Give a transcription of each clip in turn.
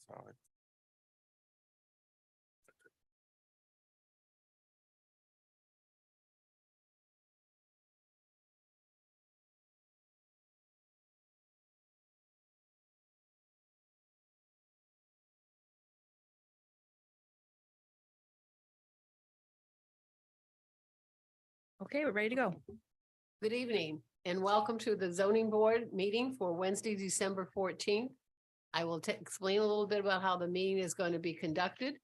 solid. Okay, we're ready to go. Good evening and welcome to the zoning board meeting for Wednesday, December 14th. I will explain a little bit about how the meeting is going to be conducted.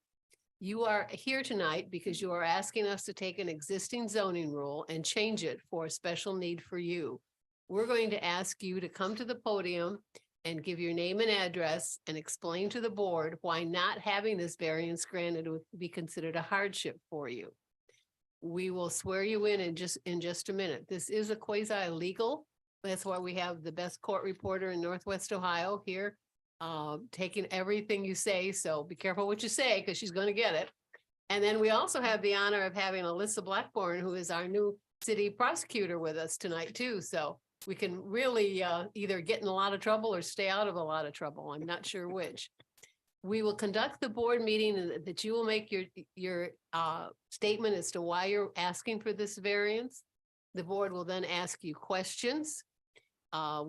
You are here tonight because you are asking us to take an existing zoning rule and change it for a special need for you. We're going to ask you to come to the podium and give your name and address and explain to the board why not having this variance granted would be considered a hardship for you. We will swear you in just a minute. This is a quasi-legal. That's why we have the best court reporter in Northwest Ohio here, taking everything you say. So be careful what you say because she's going to get it. And then we also have the honor of having Alyssa Blackburn, who is our new city prosecutor with us tonight too. So we can really either get in a lot of trouble or stay out of a lot of trouble. I'm not sure which. We will conduct the board meeting and that you will make your statement as to why you're asking for this variance. The board will then ask you questions. That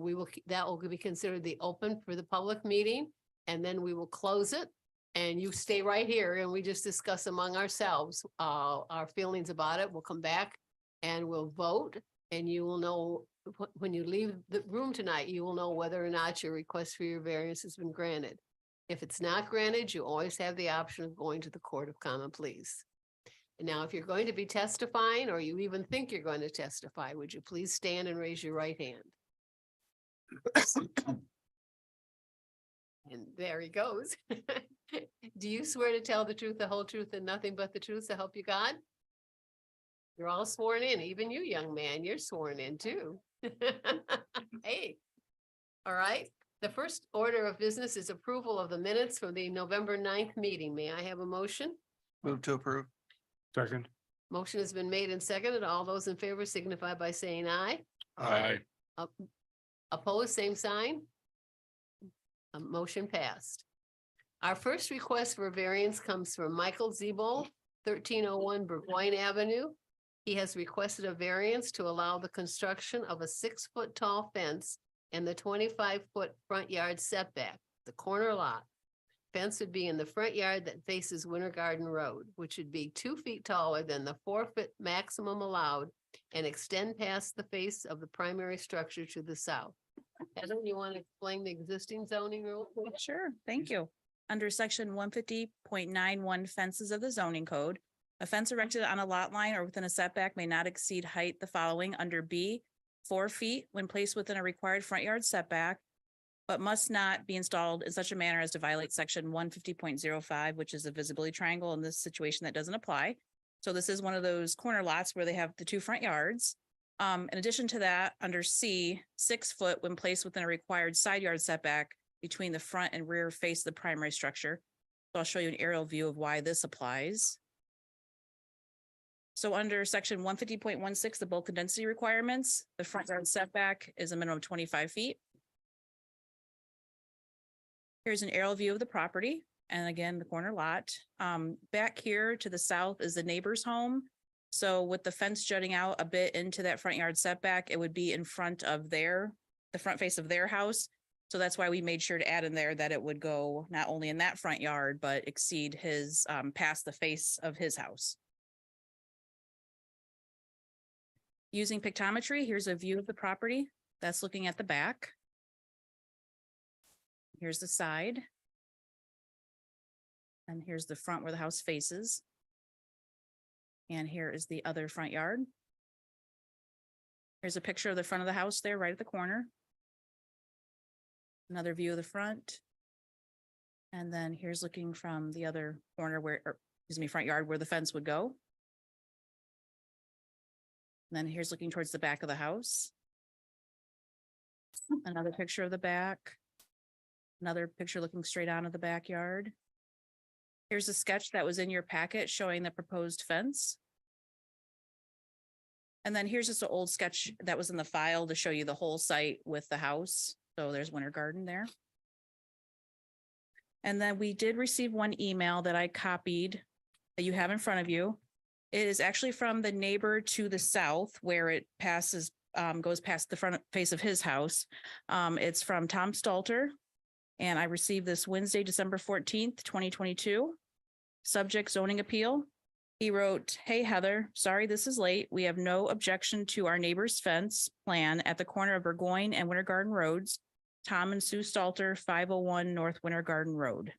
will be considered the open for the public meeting, and then we will close it. And you stay right here and we just discuss among ourselves our feelings about it. We'll come back and we'll vote, and you will know when you leave the room tonight, you will know whether or not your request for your variance has been granted. If it's not granted, you always have the option of going to the Court of Common Pleas. And now, if you're going to be testifying, or you even think you're going to testify, would you please stand and raise your right hand? And there he goes. Do you swear to tell the truth, the whole truth, and nothing but the truth, so help you God? You're all sworn in, even you, young man, you're sworn in too. Hey, all right. The first order of business is approval of the minutes from the November 9th meeting. May I have a motion? Move to approve. Second. Motion has been made and seconded. All those in favor signify by saying aye. Aye. Opposed, same sign. A motion passed. Our first request for variance comes from Michael Zebo, 1301 Burgoyne Avenue. He has requested a variance to allow the construction of a 6-foot tall fence and the 25-foot front yard setback, the corner lot. Fence would be in the front yard that faces Winter Garden Road, which would be 2 feet taller than the 4-foot maximum allowed and extend past the face of the primary structure to the south. Heather, you want to explain the existing zoning rule? Sure, thank you. Under section 150.91 fences of the zoning code, a fence erected on a lot line or within a setback may not exceed height the following under B, 4 feet when placed within a required front yard setback, but must not be installed in such a manner as to violate section 150.05, which is a visibility triangle. In this situation, that doesn't apply. So this is one of those corner lots where they have the 2 front yards. In addition to that, under C, 6 foot when placed within a required side yard setback between the front and rear face of the primary structure. So I'll show you an aerial view of why this applies. So under section 150.16, the bulk density requirements, the front yard setback is a minimum of 25 feet. Here's an aerial view of the property. And again, the corner lot. Back here to the south is the neighbor's home. So with the fence jutting out a bit into that front yard setback, it would be in front of the front face of their house. So that's why we made sure to add in there that it would go not only in that front yard, but exceed his, past the face of his house. Using pictometry, here's a view of the property that's looking at the back. Here's the side. And here's the front where the house faces. And here is the other front yard. Here's a picture of the front of the house there, right at the corner. Another view of the front. And then here's looking from the other corner front yard where the fence would go. And then here's looking towards the back of the house. Another picture of the back. Another picture looking straight onto the backyard. Here's a sketch that was in your packet showing the proposed fence. And then here's just an old sketch that was in the file to show you the whole site with the house. So there's Winter Garden there. And then we did receive one email that I copied that you have in front of you. It is actually from the neighbor to the south where it passes, goes past the front face of his house. It's from Tom Stalter. And I received this Wednesday, December 14th, 2022. Subject zoning appeal. He wrote, "Hey Heather, sorry this is late. We have no objection to our neighbor's fence plan at the corner of Burgoyne and Winter Garden Roads. Tom and Sue Stalter, 501 North Winter Garden Road."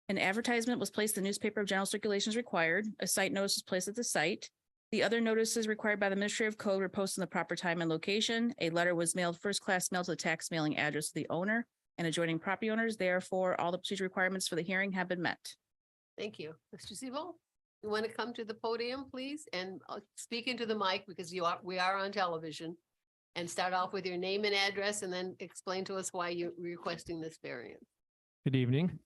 An advertisement was placed in the newspaper of general circulation as required. A site notice was placed at the site. The other notices required by the Administrative Code were posted in the proper time and location. A letter was mailed, first class mail to the tax mailing address of the owner and adjoining property owners. Therefore, all the procedure requirements for the hearing have been met. Thank you. Mr. Sebo, you want to come to the podium, please, and speak into the mic because we are on television. And start off with your name and address and then explain to us why you're requesting this variance. Good evening.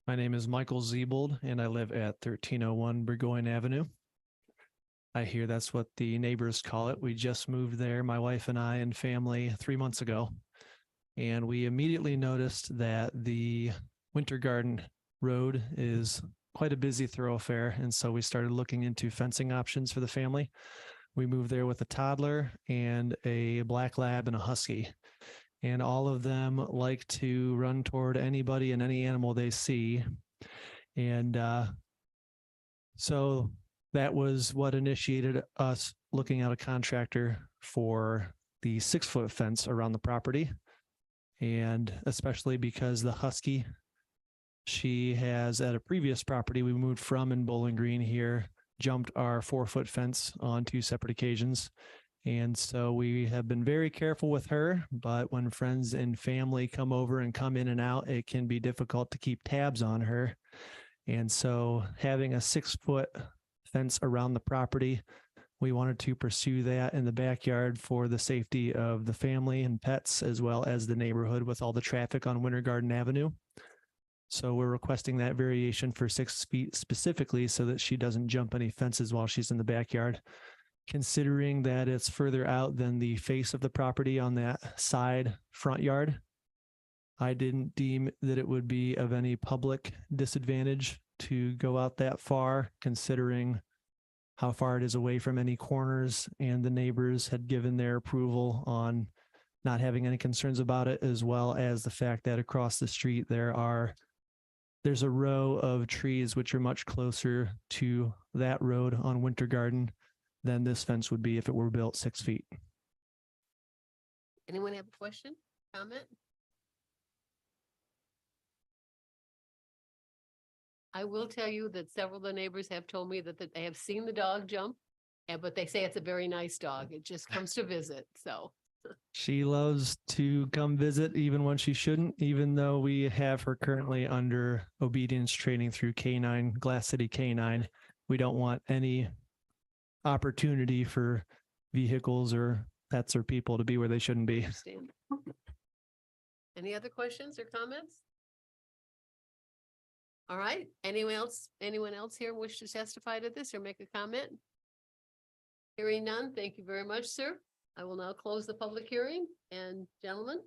My name is Michael Ziebold and I live at 1301 Burgoyne Avenue. I hear that's what the neighbors call it. We just moved there, my wife and I and family 3 months ago. And we immediately noticed that the Winter Garden Road is quite a busy thoroughfare. And so we started looking into fencing options for the family. We moved there with a toddler and a black lab and a husky. And all of them like to run toward anybody and any animal they see. And so that was what initiated us looking at a contractor for the 6-foot fence around the property. And especially because the husky, she has at a previous property we moved from in Bowling Green here, jumped our 4-foot fence on 2 separate occasions. And so we have been very careful with her, but when friends and family come over and come in and out, it can be difficult to keep tabs on her. And so having a 6-foot fence around the property, we wanted to pursue that in the backyard for the safety of the family and pets, as well as the neighborhood with all the traffic on Winter Garden Avenue. So we're requesting that variation for 6 feet specifically so that she doesn't jump any fences while she's in the backyard. Considering that it's further out than the face of the property on that side front yard, I didn't deem that it would be of any public disadvantage to go out that far, considering how far it is away from any corners, and the neighbors had given their approval on not having any concerns about it, as well as the fact that across the street there's a row of trees which are much closer to that road on Winter Garden than this fence would be if it were built 6 feet. Anyone have a question, comment? I will tell you that several of the neighbors have told me that they have seen the dog jump, but they say it's a very nice dog. It just comes to visit, so. She loves to come visit even when she shouldn't, even though we have her currently under obedience training through K9, Glass City K9. We don't want any opportunity for vehicles or pets or people to be where they shouldn't be. Understand. Any other questions or comments? All right, anyone else here wish to testify to this or make a comment? Hearing none, thank you very much, sir. I will now close the public hearing, and gentlemen,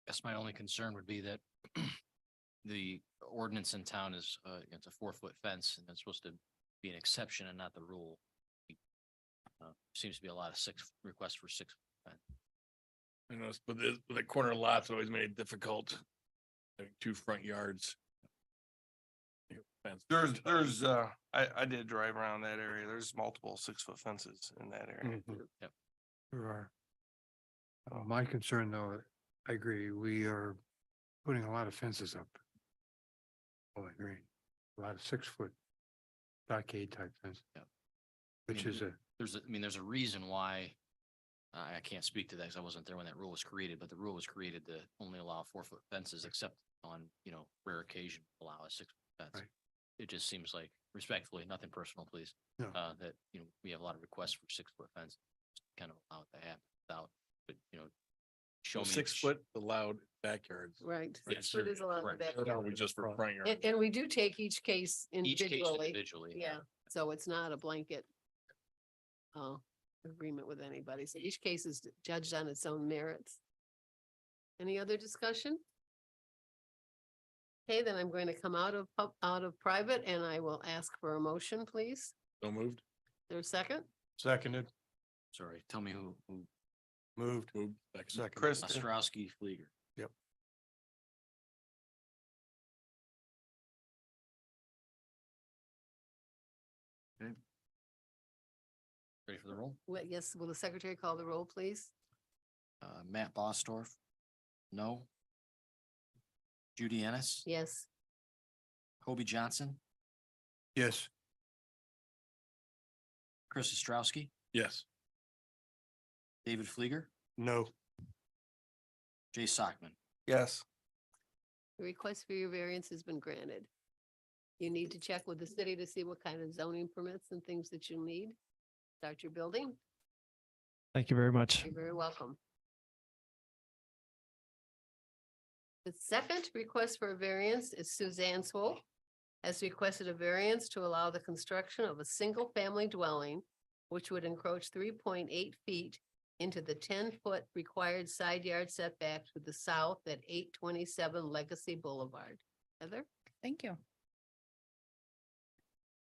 Guess my only concern would be that the ordinance in town is, it's a 4-foot fence and it's supposed to be an exception and not the rule. Seems to be a lot of requests for 6 fence. You know, but the corner lots always made it difficult. Having 2 front yards. There's I did drive around that area. There's multiple 6-foot fences in that area. Yep. There are. My concern though, I agree, we are putting a lot of fences up. Bowling Green, a lot of 6-foot stockade type fence. Yep. Which mean, is a, There's a reason why, I can't speak to that because I wasn't there when that rule was created, but the rule was created to only allow 4-foot fences except on, rare occasion, allow a 6-foot fence. Right. It just seems like, respectfully, nothing personal, please. No. That, we have a lot of requests for 6-foot fence, kind of allow it to happen without, but, show me. 6 foot allowed backyards. right, Yes, 6 foot sir. is allowed for Correct. that. Or are we just for front yard? And we do take each case Each case individually. individually. Yeah, so it's not a blanket. agreement with anybody. So each case is judged on its own merits. Any other discussion? Okay, then I'm going to come out of private and I will ask for a motion, please. So moved. There's a second? Seconded, Sorry, tell me who moved. Moved. Second. Second. Chris. Ostrowski, Fleeger. Yep. Ready for the roll? Yes, will the secretary call the roll, please? Matt Bostorff, no. Judy Ennis, Yes. Kobe Johnson, Yes. Chris Ostrowski, Yes. David Fleeger, No. Jay Sockman. Yes. The request for your variance has been granted. You need to check with the city to see what kind of zoning permits and things that you need. Start your building. Thank you very much. You're very welcome. The second request for a variance is Suzanne Swope has requested a variance to allow the construction of a single-family dwelling, which would encroach 3.8 feet into the 10-foot required side yard setback to the south at 827 Legacy Boulevard. Heather? Thank you.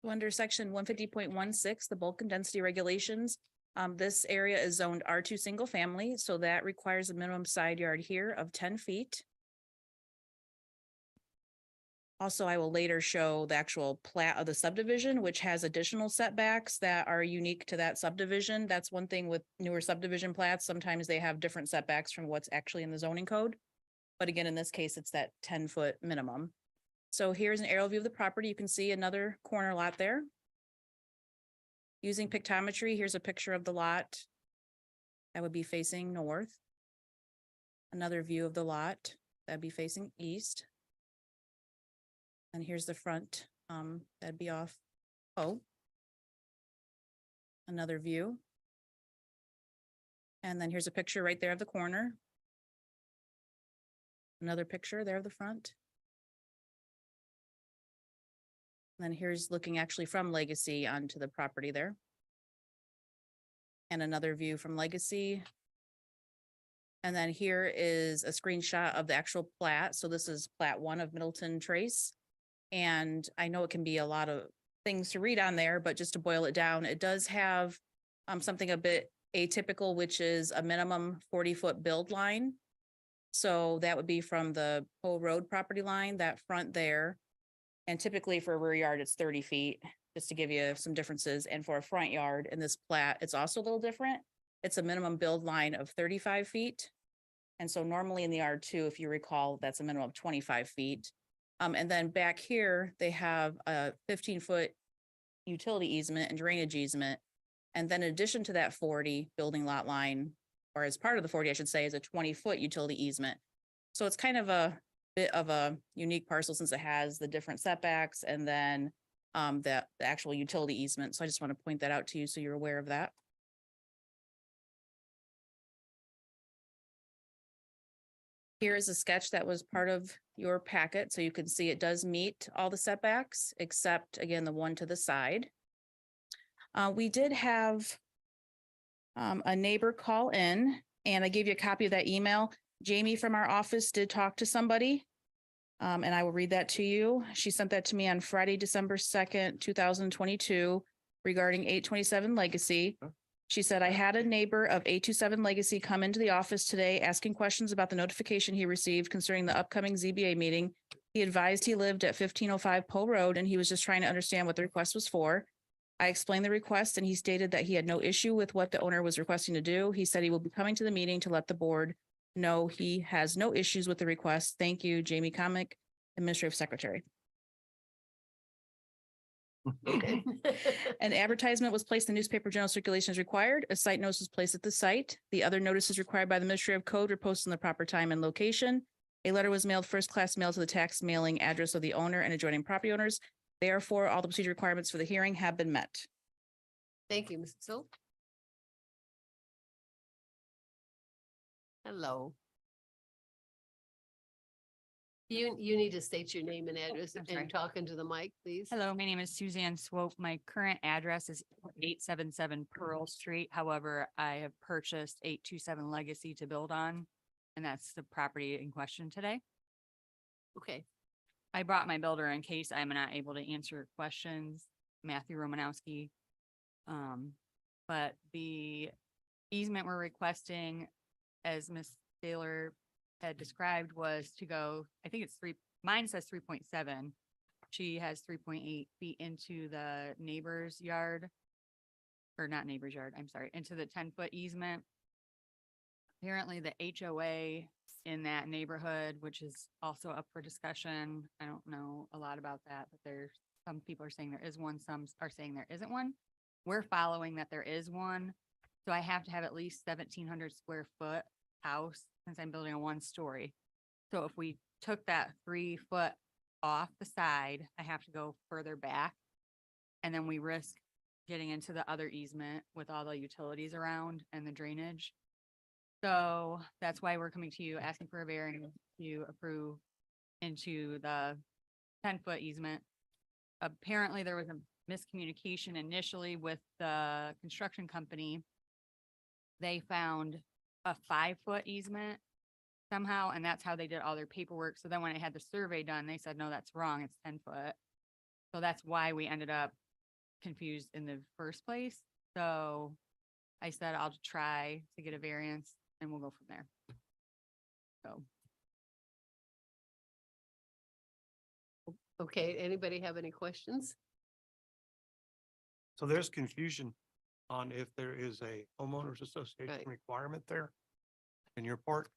So under section 150.16, the bulk and density regulations, this area is zoned R2 single family, so that requires a minimum side yard here of 10 feet. Also, I will later show the actual plat of the subdivision, which has additional setbacks that are unique to that subdivision. That's one thing with newer subdivision plats. Sometimes they have different setbacks from what's actually in the zoning code. But again, in this case, it's that 10-foot minimum. So here's an aerial view of the property. You can see another corner lot there. Using pictometry, here's a picture of the lot that would be facing north. Another view of the lot that'd be facing east. And here's the front, that'd be off O. Another view. And then here's a picture right there of the corner. Another picture there of the front. And then here's looking actually from Legacy onto the property there. And another view from Legacy. And then here is a screenshot of the actual plat. So this is plat 1 of Middleton Trace. And I know it can be a lot of things to read on there, but just to boil it down, it does have something a bit atypical, which is a minimum 40-foot build line. So that would be from the Poe Road property line, that front there. And typically for a rear yard, it's 30 feet, just to give you some differences. And for a front yard in this plat, it's also a little different. It's a minimum build line of 35 feet. And so normally in the R2, if you recall, that's a minimum of 25 feet. And then back here, they have a 15-foot utility easement and drainage easement. And then in addition to that 40 building lot line, or as part of the 40, I should say, is a 20-foot utility easement. So it's kind of a bit of a unique parcel since it has the different setbacks and then the actual utility easement. So I just want to point that out to you so you're aware of that. Here is a sketch that was part of your packet, so you can see it does meet all the setbacks, except again, the one to the side. We did have a neighbor call in, and I gave you a copy of that email. Jamie from our office did talk to somebody, and I will read that to you. She sent that to me on Friday, December 2nd, 2022, regarding 827 Legacy. She said, I had a neighbor of 827 Legacy come into the office today asking questions about the notification he received concerning the upcoming ZBA meeting. He advised he lived at 1505 Poe Road and he was just trying to understand what the request was for. I explained the request and he stated that he had no issue with what the owner was requesting to do. He said he will be coming to the meeting to let the board know he has no issues with the request. Thank you, Jamie Comic, Administrative Secretary. Okay. An advertisement was placed in the newspaper general circulation as required. A site notice was placed at the site. The other notices required by the Ministry of Code were posted in the proper time and location. A letter was mailed first class mail to the tax mailing address of the owner and adjoining property owners. Therefore, all the procedure requirements for the hearing have been met. Thank you, Mrs. Silk. Hello. You need to state your name and address I'm sorry. and talk into the mic, please. Hello, my name is Suzanne Swope. My current address is 877 Pearl Street. However, I have purchased 827 Legacy to build on, and that's the property in question today. Okay, I brought my builder in case I'm not able to answer questions, Matthew Romanowski. But the easement we're requesting, as Ms. Taylor had described, was to go, I think it's mine says 3.7. She has 3.8 feet into the neighbor's yard. Or not neighbor's yard, I'm sorry, into the 10-foot easement. Apparently the HOA in that neighborhood, which is also up for discussion. I don't know a lot about that, but some people are saying there is one, some are saying there isn't one. We're following that there is one. So I have to have at least 1,700 square foot house since I'm building a 1-story. So if we took that 3 foot off the side, I have to go further back. And then we risk getting into the other easement with all the utilities around and the drainage. So that's why we're coming to you, asking for a variance to approve into the 10-foot easement. Apparently there was a miscommunication initially with the construction company. They found a 5-foot easement somehow, and that's how they did all their paperwork. So then when I had the survey done, they said, no, that's wrong. It's 10 foot. So that's why we ended up confused in the first place. So I said, I'll try to get a variance and we'll go from there. So. okay. Anybody have any questions? So there's confusion on if there is a homeowners association Right. requirement there in your part.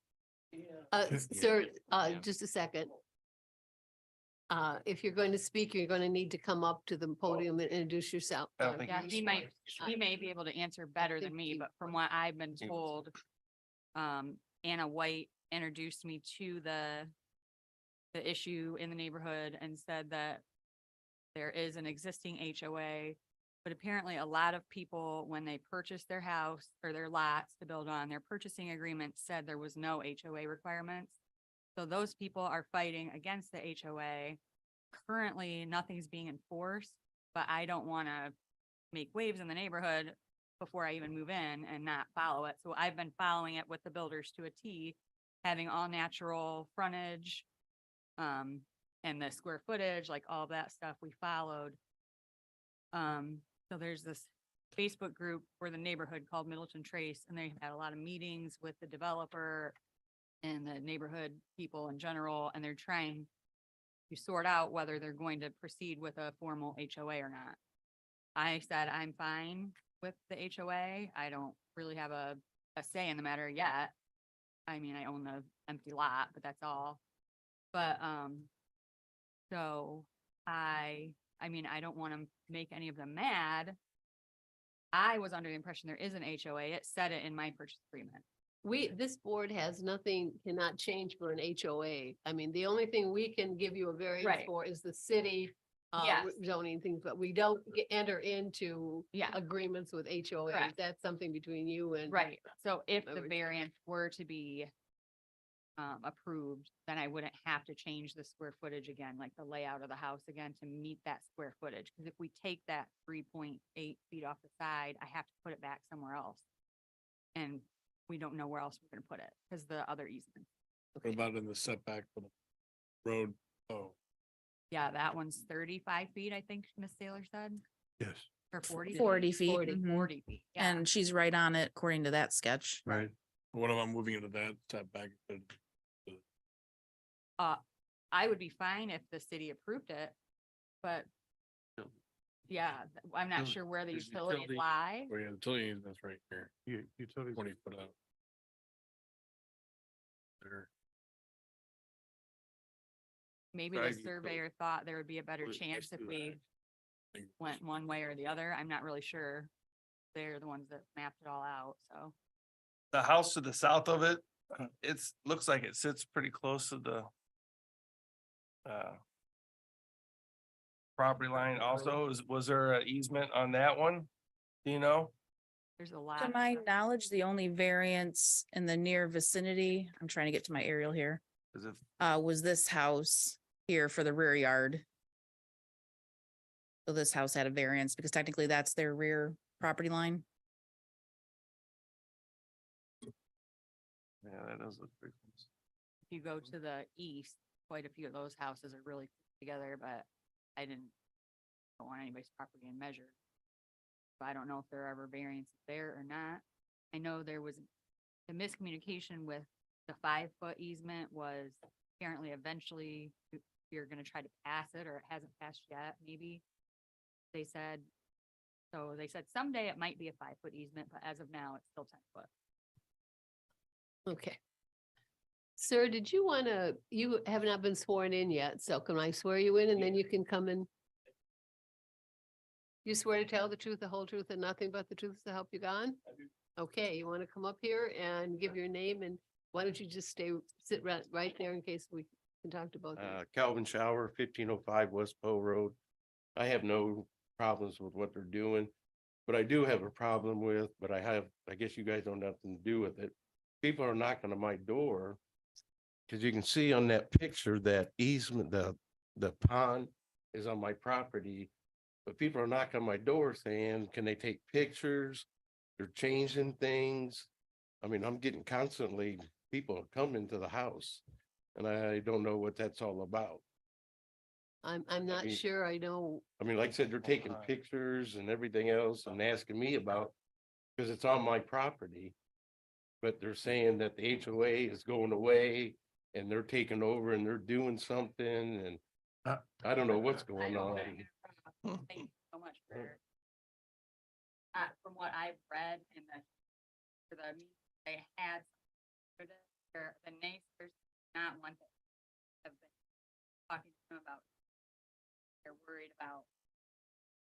Sir, Yeah. just a second. If you're going to speak, you're going to need to come up to the podium and introduce yourself. I don't think Yeah, you he explained. may be able to answer better than think me, he- but from what I've been He was- told, Anna White introduced me to the issue in the neighborhood and said that there is an existing HOA, but apparently a lot of people, when they purchased their house or their lots to build on, their purchasing agreement said there was no HOA requirements. So those people are fighting against the HOA. Currently, nothing's being enforced, but I don't want to make waves in the neighborhood before I even move in and not follow it. So I've been following it with the builders to a T, having all natural frontage, and the square footage, like all that stuff we followed. So there's this Facebook group for the neighborhood called Middleton Trace, and they had a lot of meetings with the developer and the neighborhood people in general, and they're trying to sort out whether they're going to proceed with a formal HOA or not. I said, I'm fine with the HOA. I don't really have a say in the matter yet. I mean, I own the empty lot, but that's all. But, so I mean, I don't want to make any of them mad. I was under the impression there is an HOA. It said it in my purchase agreement. This board has nothing, cannot change for an HOA. I mean, the only thing we can give you a variance Right. for is the city Yes. zoning things, but we don't enter into Yeah. agreements with HOA. Correct. That's something between you and. Right. So if the Members. variance were to be approved, then I wouldn't have to change the square footage again, like the layout of the house again to meet that square footage. Because if we take that 3.8 feet off the side, I have to put it back somewhere else. And we don't know where else we're gonna put it because the other easement. What about in the setback for the road? Oh, Yeah, that one's 35 feet, I think Miss Taylor said, Yes, or 40. 40 feet. 40. Mhm. 40 feet. Yeah. And she's right on it according to that sketch. right. what if I'm moving into that setback? I would be fine if the city approved it, but yeah, I'm not Util- sure where the there's utilities utility- lie. Where you utility easement's right here, Utilities. 20 foot out. There. Maybe Right, the you surveyor thought there would be a better Well, chance if let's do we that. went one way or the other. I'm not really sure. They're the ones that mapped it all out, so. The house to the south of it, looks like it sits pretty close to the property line also. Was there an easement on that one? Do you know? There's a lot. To of my stuff. knowledge, the only variance in the near vicinity, I'm trying to get to my aerial here, Cause if, was this house here for the rear yard. So this house had a variance because technically that's their rear property line. yeah, that does look pretty close. If you go to the east, quite a few of those houses are really together, but I don't want anybody's property and measure. So I don't know if there are ever variances there or not. I know there was the miscommunication with the 5-foot easement was apparently eventually you're gonna try to pass it, or it hasn't passed yet, maybe. They said, so they said someday it might be a 5-foot easement, but as of now, it's still 10 foot. Okay. Sir, did you want to, you have not been sworn in yet, so can I swear you in and then you can come in? You swear to tell the truth, the whole truth, and nothing but the truth to help you God? Okay, you want to come up here and give your name, and why don't you just sit right there in case we can talk to both of you? Calvin Shower, 1505 West Poe Road. I have no problems with what they're doing. But I do have a problem with, but I guess you guys don't have nothing to do with it. People are knocking on my door. Cause you can see on that picture that easement, the pond is on my property. But people are knocking on my door saying, can they take pictures? They're changing things. I mean, I'm getting constantly people coming to the house. And I don't know what that's all about. I'm not mean- sure I know. I mean, like I said, they're taking pictures and everything else and asking me about, because it's on my property. But they're saying that the HOA is going away and they're taking over and they're doing something and I don't know what's going on. Thank you so much for. From what I've read in for the, they had, for the naysayers not want to have been talking to them about. They're worried about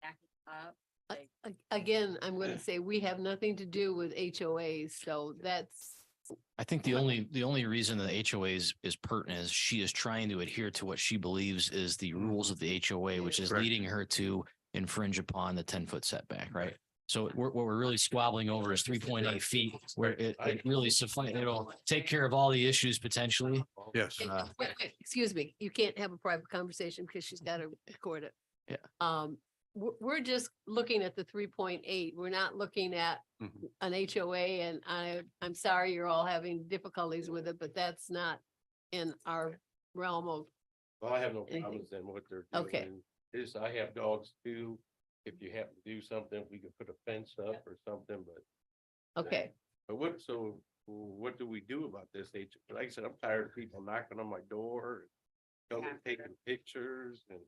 backing up. Again, I'm going to say we have nothing to do with HOAs, so that's, I think the only reason the HOA is pertinent is she is trying to adhere to what she believes is the rules of the HOA, which is Correct. leading her to infringe upon the 10-foot setback, right? So what we're really squabbling over is 3.8 feet, where it really suffice, it'll take care of all the issues potentially. Yes. wait, excuse me, you can't have a private conversation because she's got to record it. Yeah. We're just looking at the 3.8. We're not looking at Mhm. an HOA, and I'm sorry you're all having difficulties with it, but that's not in our realm of, Well, I have no Anything? problems in what they're Okay. doing. Is I have dogs too. If you happen to do something, we could put a fence up or something, but. okay. But what do we do about this? Like I said, I'm tired of people knocking on my door, coming, taking pictures and.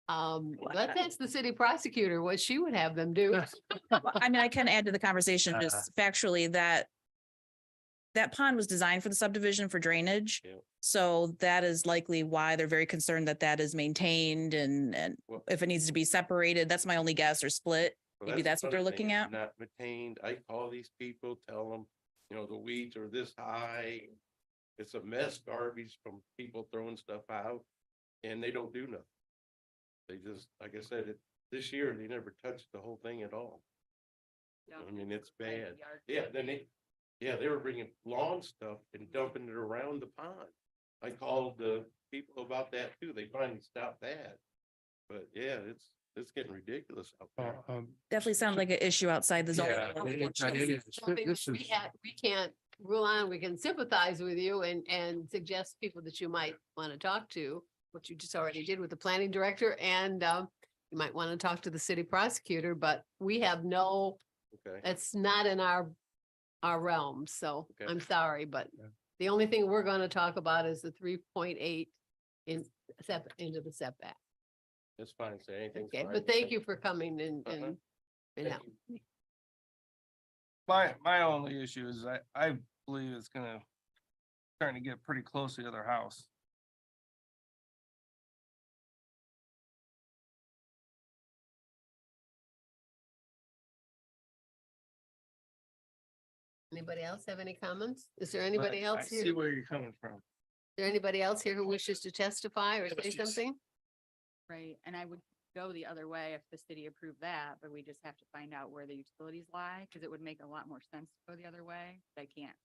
Let's ask the city prosecutor what she would have them do. Well, I mean, I can add to the conversation just factually that pond was designed for the subdivision for drainage. Yeah. So that is likely why they're very concerned that that is maintained and Well- if it needs to be separated, that's my only guess, or split. Well, Maybe that's what another they're thing, looking it's at. Not maintained. I call these people, tell them, the weeds are this high. It's a mess, garbage from people throwing stuff out and they don't do nothing. They just, like I said, this year, they never touched the whole thing at all. I mean, it's bad. Yeah, they were bringing lawn stuff and dumping it around the pond. I called the people about that too. They finally stopped that. But yeah, it's getting ridiculous out there. Definitely sounds like an issue outside the zone. Yeah, it is. Something This that is, we can't rule on. We can sympathize with you and suggest people that you might want to talk to, what you just already did with the planning director, and you might want to talk to the city prosecutor, but we have no, Okay. it's not in our realm, so Okay. I'm sorry, but Yeah. the only thing we're going to talk about is the 3.8 into the setback. That's fine. Say anything. Okay, but thank you for coming and Thank you. My only issue is I believe it's starting to get pretty close to the other house. Anybody else have any comments? Is there anybody But else I here? see Is where you're coming from. there anybody else here who wishes to testify or say Yes. something? Right, and I would go the other way if the city approved that, but we just have to find out where the utilities lie, because it would make a lot more sense to go the other way. They can't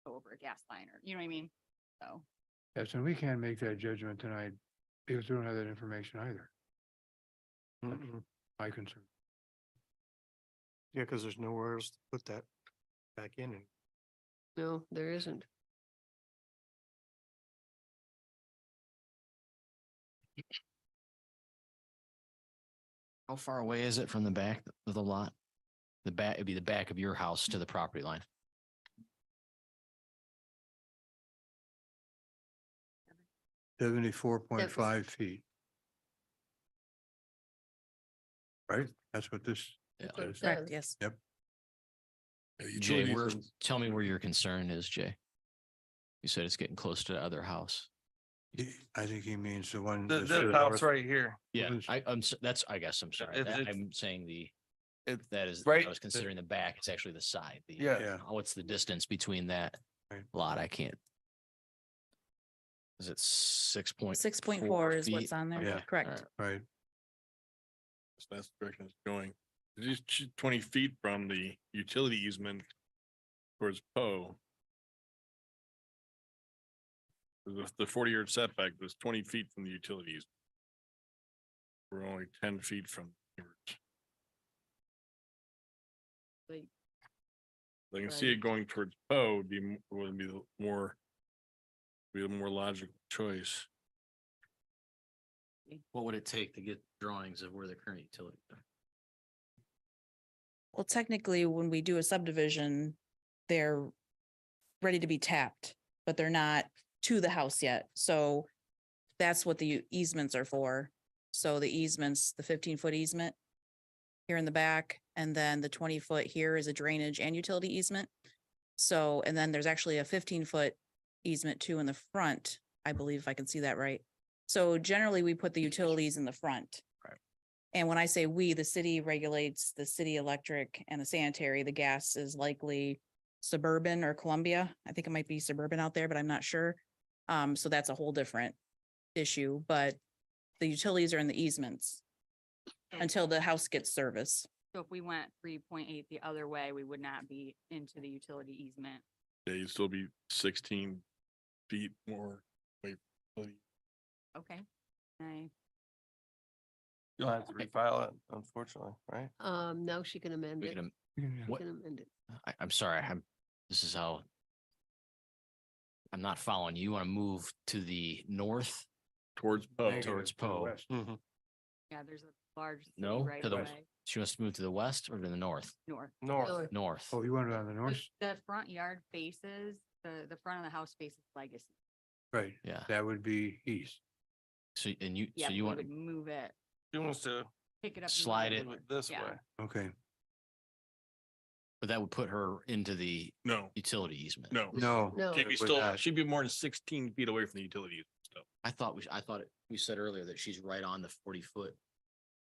go over a gas line, or, you know what I mean? So, Yes, and we can't make that judgment tonight because we don't have that information either. My concern. Yeah, because there's nowhere else to put that back in. And No, there isn't. How far away is it from the back of the lot? The back, it'd be the back of your house to the property line. .5 feet. Right? That's what this. Yeah. That's what it Correct, says. yes. Yeah, Jay, utility where, easements. tell me where your concern is, Jay. You said it's getting close to the other house. I think he means the one. The, that's to the the house north. right here. Yeah, Who's- that's, I guess, I'm sorry. It's- it's- I'm saying the, It, that is, right- I was considering the back, it's actually the side. The- yeah, Yeah. What's the distance between that Right. lot? I can't. Is it 6.4? 6.4 is what's on there. Yeah. Correct. Right. That's the direction it's going. It's just 20 feet from the utility easement towards Poe. The 40-yard setback was 20 feet from the utilities. We're only 10 feet from. Like, I can see Right. it going towards Poe would be the more, be a more logical choice. What would it take to get drawings of where the current utilities are? Well, technically, when we do a subdivision, they're ready to be tapped, but they're not to the house yet. So that's what the easements are for. So the easements, the 15-foot easement here in the back, and then the 20-foot here is a drainage and utility easement. So, and then there's actually a 15-foot easement too in the front, I believe, if I can see that right. So generally, we put the utilities in the front. Right. And when I say we, the city regulates the city electric and the sanitary. The gas is likely Suburban or Columbia. I think it might be Suburban out there, but I'm not sure. So that's a whole different issue, but the utilities are in the easements until the house gets service. so if we went 3.8 the other way, we would not be into the utility easement. Yeah, you'd still be 16 feet more away from the Okay. I, you'll have to refile it, unfortunately, right? No, she can amend We it. can, Yeah. She what- can amend it. I'm sorry, this is how. I'm not following. You want to move to the north? towards Poe. Negative Towards to the Poe. west. yeah, there's a large. city No, right to the away, She wants to move to the west or to the north? North. North. North. North. Oh, you want it on the north? The front yard faces, the front of the house faces Legacy. Right. Yeah. That would be east. So, and you, Yeah, so you we want would move it, She wants to pick it up. and Slide move it. move it this Yeah. way. Okay. but that would put her into the No, utility easement. no. No. No. She'd be it would still, not. she'd be more than 16 feet away from the utilities. So, I thought we said earlier that she's right on the 40-foot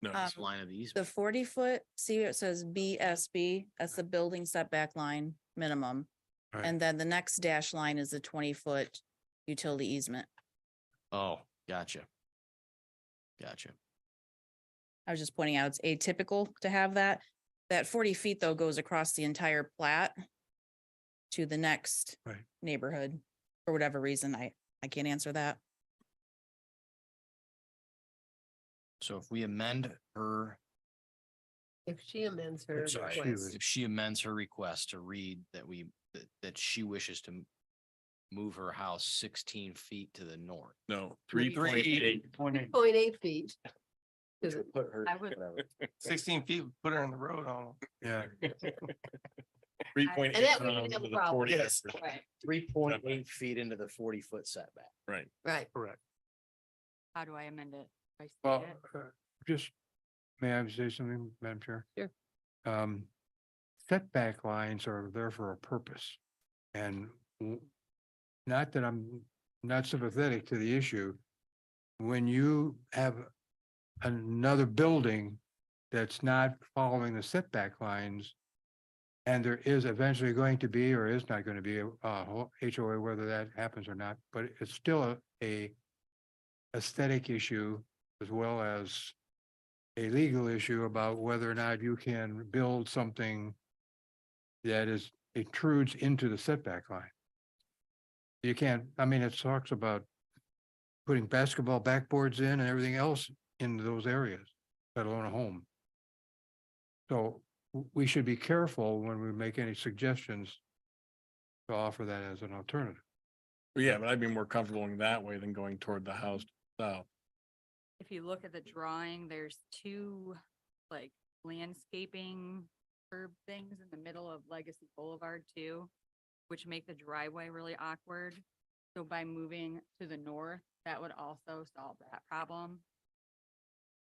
no. line of the The easement. 40-foot, see, it says BSB, that's the building setback line minimum. Right. And then the next dash line is the 20-foot utility easement. Oh, gotcha. Gotcha. I was just pointing out, it's atypical to have that. That 40 feet though goes across the entire plat to the next Right. neighborhood. For whatever reason, I can't answer that. So if we amend her, If she amends her sorry, request. if she amends her request to read that she wishes to move her house 16 feet to the north. No, 3.8. 3.8. 0.8 feet. Is it- Put her. I would- 16 feet, put her in the road on. Yeah. 3.8. And that way you have a problem. Yes. Right. 3.8 feet into the 40-foot setback. Right. Right. correct. How do I amend it? Do I state Well, it? just, may I say something, Madam Chair? Sure. Setback lines are there for a purpose. And not that I'm not sympathetic to the issue. When you have another building that's not following the setback lines, and there is eventually going to be, or is not going to be a HOA, whether that happens or not, but it's still a aesthetic issue as well as a legal issue about whether or not you can build something that intrudes into the setback line. You can't, I mean, it talks about putting basketball backboards in and everything else into those areas, let alone a home. So we should be careful when we make any suggestions to offer that as an alternative. But yeah, but I'd be more comfortable going that way than going toward the house south. If you look at the drawing, there's two like landscaping curb things in the middle of Legacy Boulevard too, which make the driveway really awkward. So by moving to the north, that would also solve that problem.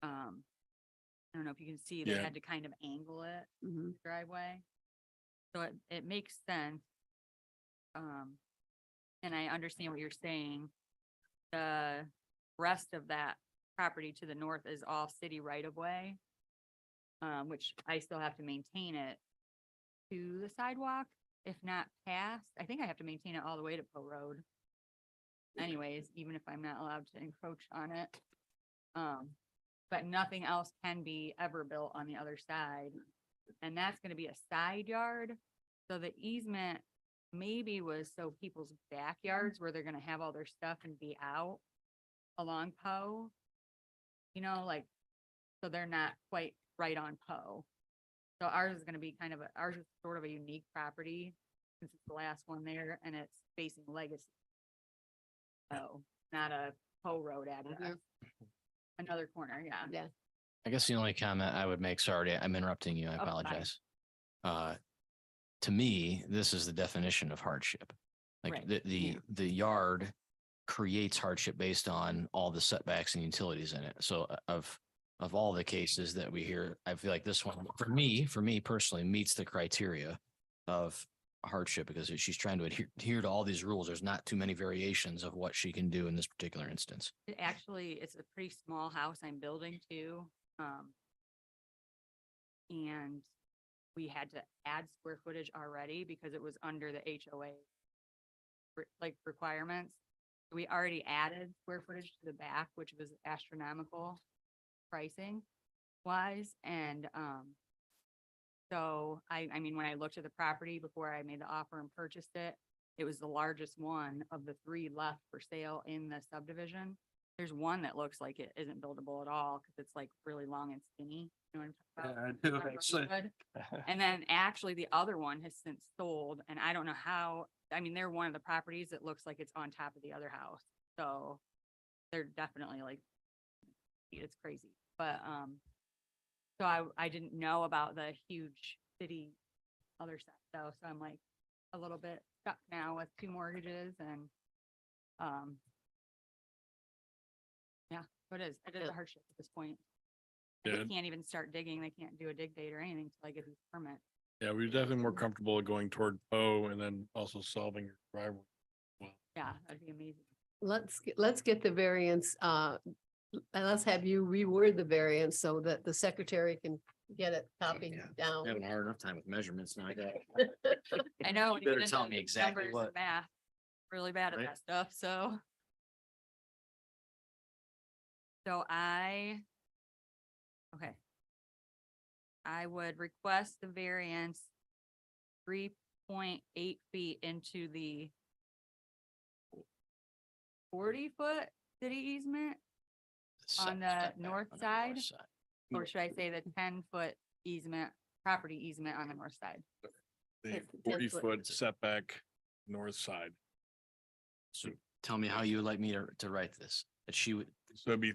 I don't know if you can see, they Yeah. had to kind of angle it, Mhm. driveway. So it makes sense. And I understand what you're saying. The rest of that property to the north is all city right of way. Which I still have to maintain it to the sidewalk, if not past. I think I have to maintain it all the way to Poe Road. Anyways, even if I'm not allowed to encroach on it. But nothing else can be ever built on the other side. And that's gonna be a side yard. So the easement maybe was so people's backyards where they're gonna have all their stuff and be out along Poe. You know, like, so they're not quite right on Poe. So ours is gonna be ours is sort of a unique property, since it's the last one there, and it's facing Legacy. Oh, not a Poe Road address. Another corner, yeah. Yeah. I guess the only comment I would make, sorry, I'm interrupting you, I fine. apologize. To me, this is the definition of hardship. Like Right. the yard creates hardship based on all the setbacks and utilities in it. So of all the cases that we hear, I feel like this one, for me personally, meets the criteria of hardship because she's trying to adhere to all these rules. There's not too many variations of what she can do in this particular instance. It's a pretty small house I'm building too. And we had to add square footage already because it was under the HOA requirements. We already added square footage to the back, which was astronomical pricing wise. And, so I mean, when I looked at the property before I made the offer and purchased it, it was the largest one of the three left for sale in the subdivision. There's one that looks like it isn't buildable at all because it's like really long and skinny. You know what I'm talking about? I do, On actually. Rosewood. And then actually the other one has since sold and I don't know how, I mean, they're one of the properties that looks like it's on top of the other house. So they're definitely like, it's crazy, but, so I didn't know about the huge city other side though. So I'm like a little bit stuck now with two mortgages and, yeah, so it is a hardship at this point. And Yeah. they can't even start digging. They can't do a dig date or anything till I get these permits. Yeah, we're definitely more comfortable going toward Poe and then also solving your driveway. Yeah, that'd be amazing. Let's get the variance, and let's have you reword the variance so that the secretary can get it copied down. Having a hard enough time with measurements now. I know. when you better get tell into me exactly numbers and what- Math, really bad at Right? that stuff, so. So okay. I would request the variance 3.8 feet into the 40-foot city easement, on the Setback north on the side? side. or should I say the 10-foot easement, property easement on the north side? The It's 10 foot. 40-foot setback north side. So tell me how you would like me to write this, that she would, So it'd be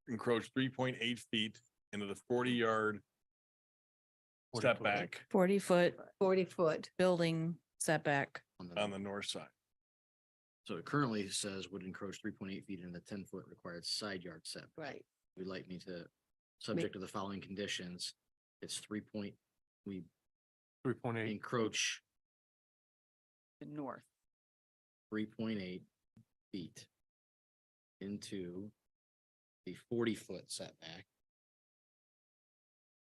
encroach 3.8 feet into the 40-yard 40 foot. setback 40-foot 40 foot. building setback. on the north side. so it currently says would encroach 3.8 feet in the 10-foot required side yard setback. Right. Would like me to, subject to the following conditions, it's we 3.8. encroach The north. 3.8 feet into the 40-foot setback.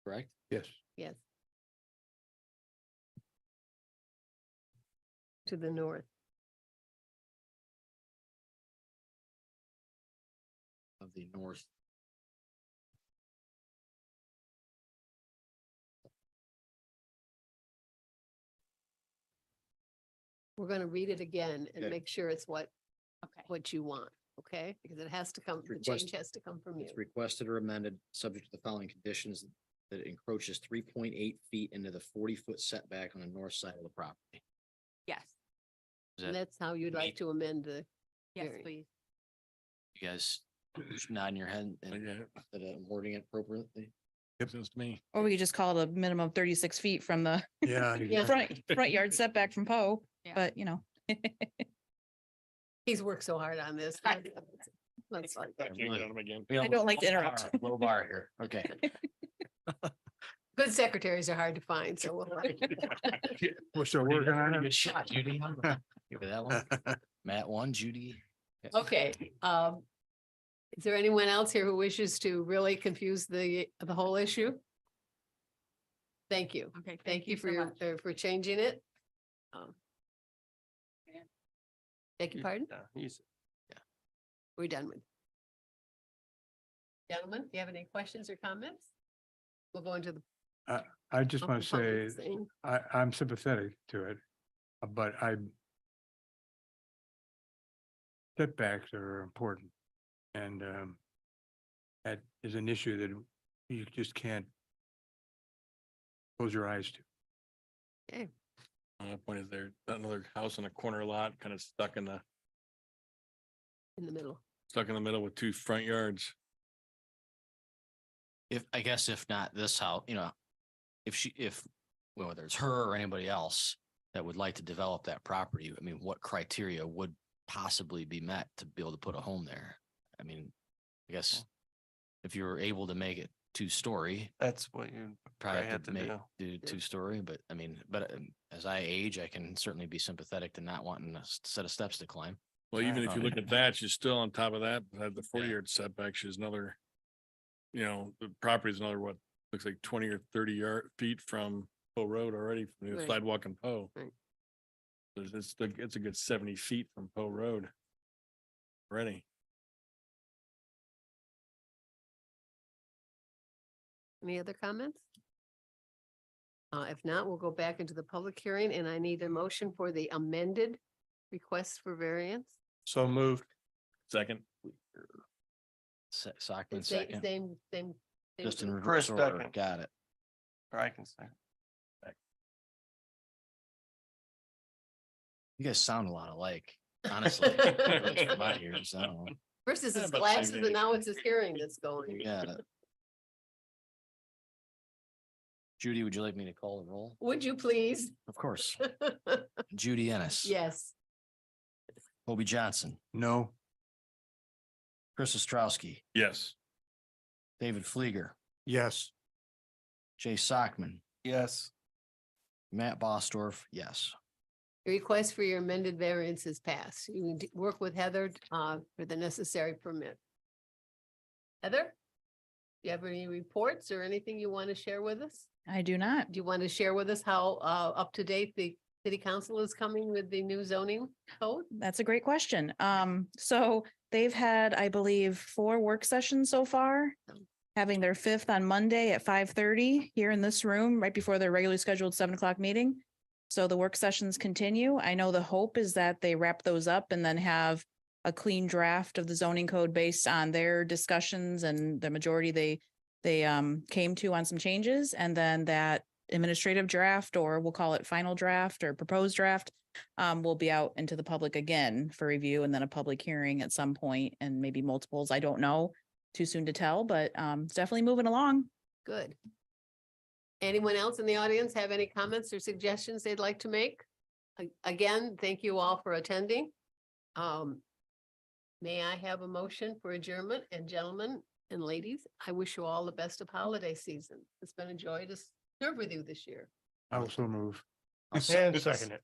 Correct? Yes. Yes. To the north. Of the north. We're gonna read it again and Okay. make sure it's what Okay. you want, okay? Because it has to come, the Request- change has to come from you. It's requested or amended, subject to the following conditions, that it encroaches 3.8 feet into the 40-foot setback on the north side of the property. Yes, Is And that, that's how you'd like to amend the, yes, Very. please. you guys just nodding your head I and get it. that I'm wording it appropriately? Makes sense to me. Or we could just call it a minimum of 36 feet from the Yeah. Yeah. front yard setback from Poe, Yeah. but you know. he's worked so hard on this. That's fine. I can't get on him again. I don't like to interrupt. Low bar here, okay. Good secretaries are hard to find, so we'll. We're still working on it. Good shot, Judy. Give me that one. Matt one, Judy. Okay, is there anyone else here who wishes to really confuse the whole issue? Thank you. Okay. Thank you for so your, much. for changing it. Beg your pardon? He's, We're done with. Gentlemen, do you have any questions or comments? We'll go into the. I just open want to say, public thing. I'm sympathetic to it, but setbacks are important. And that is an issue that you just can't close your eyes to. Okay, My point is there, another house in a corner lot, kind of stuck in the middle with two front yards. If, I guess if not this house, well, whether it's her or anybody else that would like to develop that property, I mean, what criteria would possibly be met to be able to put a home there? I mean, I guess if you were able to make it 2-story, that's what you probably have have to to make, do. do 2-story, but I mean, as I age, I can certainly be sympathetic to not wanting a set of steps to climb. Well, even if you look Okay. at that, she's still on top of that, had the 40-yard setback, she's another. The property is another, what, looks like 20 or 30 feet from Poe Road already, from the Right. sidewalk in Poe. Right. It's a good 70 feet from Poe Road. Already. any other comments? If not, we'll go back into the public hearing and I need a motion for the amended request for variance. So moved. Second, Sockman Same, second, same. just in group. reverse Chris order, second. got it. Or I can say. You guys sound a lot alike, honestly. At least from my ears, I don't know. First is Yeah, his about the glasses same and now it's his hearing that's going. Got it. Judy, would you like me to call the roll? Would you please? Of course. Judy Ennis. Yes. Hobie Johnson, No, Chris Ostrowski, yes. David Flieger, yes, Jay Sockman, Yes. Matt Bostorff, yes. Your request for your amended variance is passed. You can work with Heather for the necessary permit. Heather? Do you have any reports or anything you want to share with us? I do not. Do you want to share with us how up to date the city council is coming with the new zoning code? That's a great question. So they've had, I believe, 4 work sessions so far. Having their 5th on Monday at 5:30 here in this room, right before their regularly scheduled 7 o'clock meeting. So the work sessions continue. I know the hope is that they wrap those up and then have a clean draft of the zoning code based on their discussions and the majority they came to on some changes, and then that administrative draft, or we'll call it final draft or proposed draft, will be out into the public again for review, and then a public hearing at some point, and maybe multiples. I don't know. Too soon to tell, but it's definitely moving along. Good. Anyone else in the audience have any comments or suggestions they'd like to make? Again, thank you all for attending. May I have a motion for adjournment? And gentlemen and ladies, I wish you all the best of holiday season. It's been a joy to serve with you this year. I also move. And second it.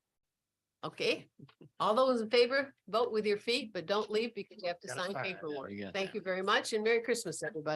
Okay, all those in favor, vote with your feet, but don't leave because you have to Gotta sign sign it. paperwork. You got Thank you very much and Merry Christmas, everybody.